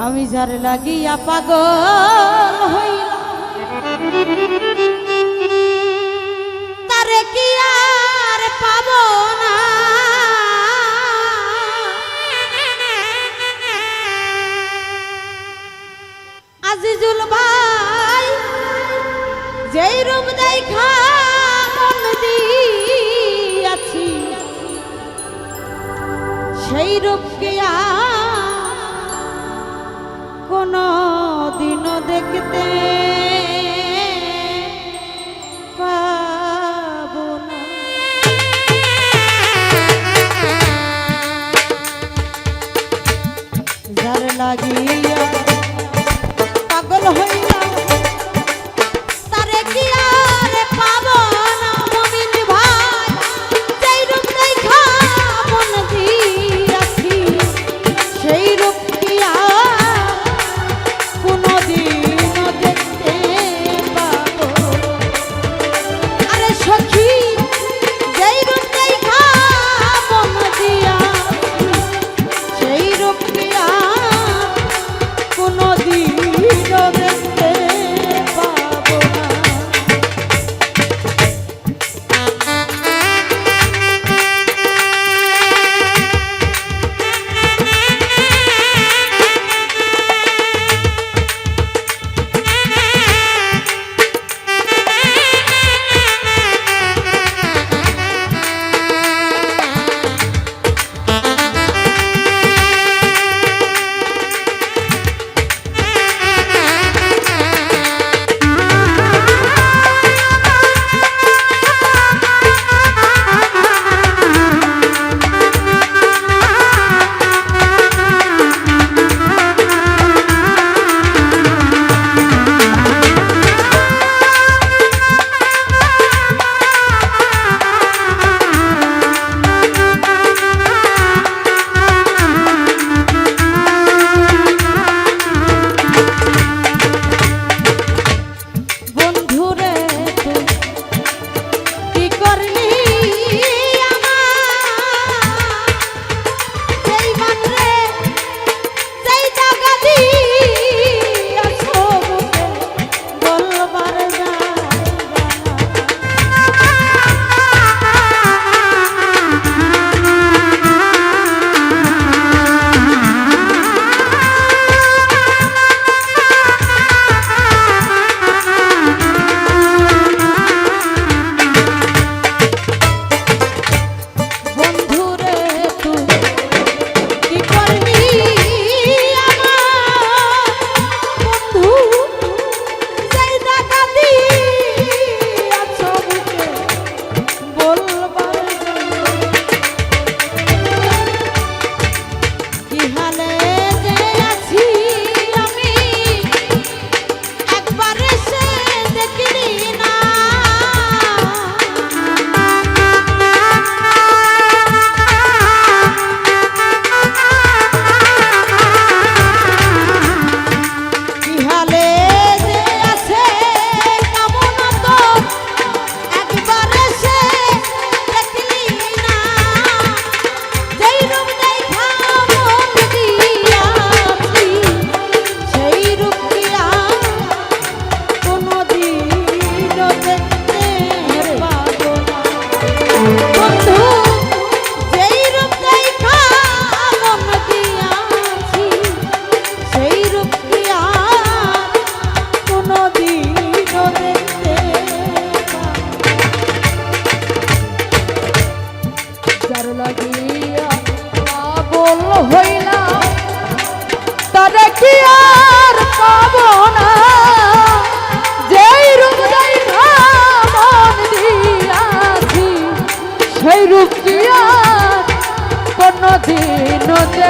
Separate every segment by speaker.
Speaker 1: আমি যার লাগিয়া পাগল হইলাম তারে কি আর পাব না। আজিজুল ভাই যেই রূপ দেখা মন দিয়াছি সেই রূপ কি কোনো দিনও দেখতে পাবো না। যার লাগিয়া পাগল হইলাম তারে কি আর পাবো না। মমিন ভাই যেই রূপ দেখা মন দিয়াছি সেই রূপ কি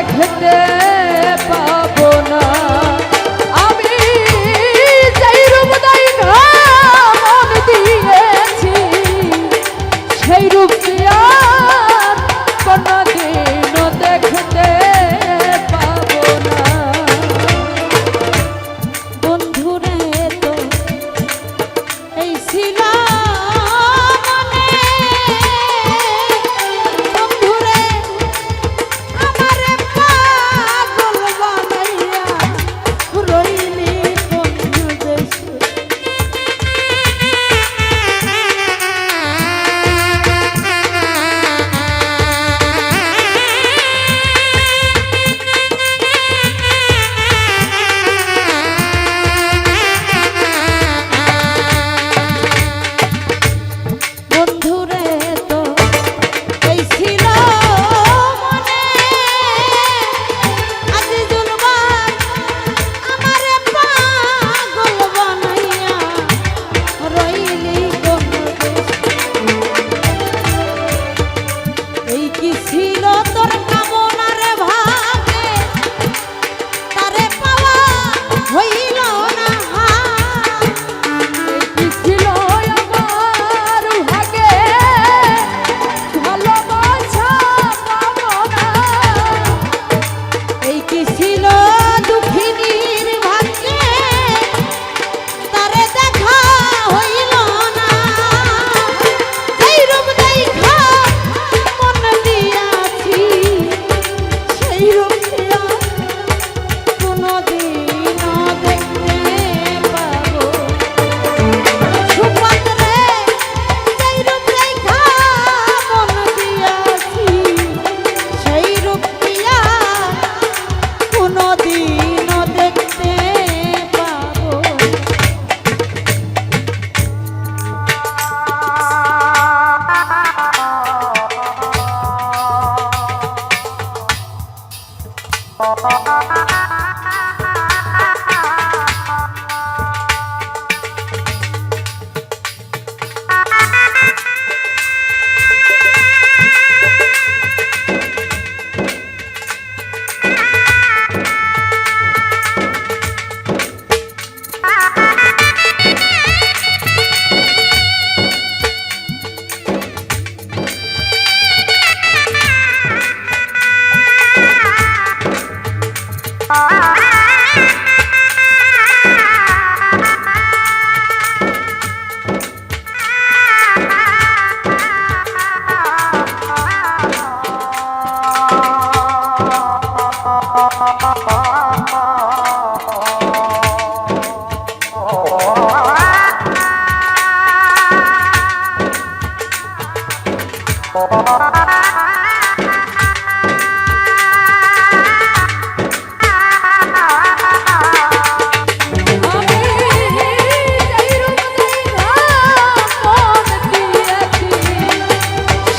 Speaker 2: দেখতে পাবো না। আমি যেই রূপ দেখা মন দিয়েছি সেই রূপ আর কোনদিনও দেখতে পাবো না।
Speaker 1: বন্ধুরে তো এই ছিল মনে, বন্ধুরে আমারে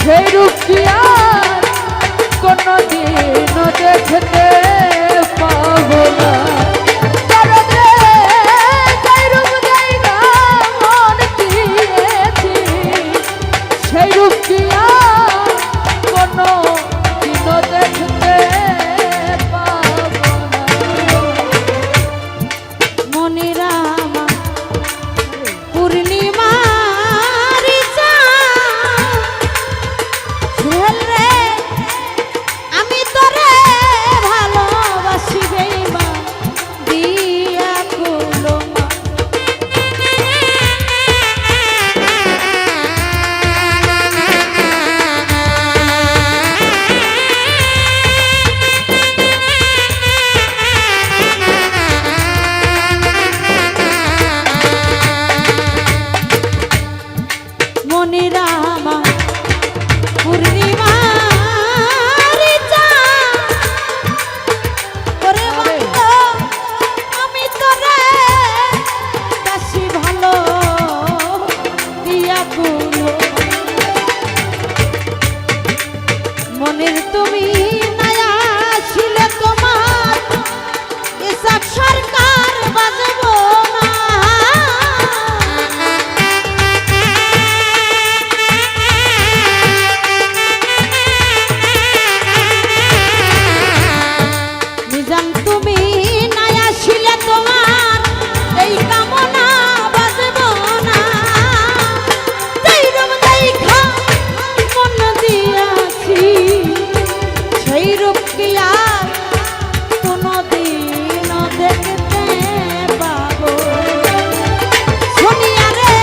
Speaker 2: সেই রূপ কি আর কোনদিনও দেখতে পাবো না। সেই রূপ দেখা মন দিয়েছি, সেই রূপ কি আর কোনদিনও দেখতে পাবো না।
Speaker 1: মনিরা পূর্ণিমা আমি তোরে ভালোবাসি বেইমা দিয়া কুলো মনিরা পূর্ণিমা মনের তুমি নায়া ছিল তোমার এসব সরকার বাজব না। নিজাম তুমি নায়া ছিল তোমার এই কামনা বাজব না। সেই রূপ দেখা মন দিয়াছি, সেই রূপ কি আর কোনদিনও দেখতে পাবো। শুনিয়া রে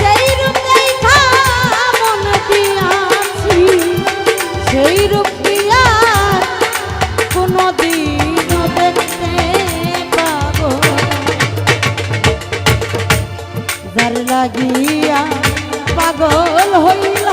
Speaker 1: সেই রূপ দেখা মন দিয়াছি, সেই রূপ কি আর কোনদিনও দেখতে পাবো। যার লাগিয়া পাগল হইল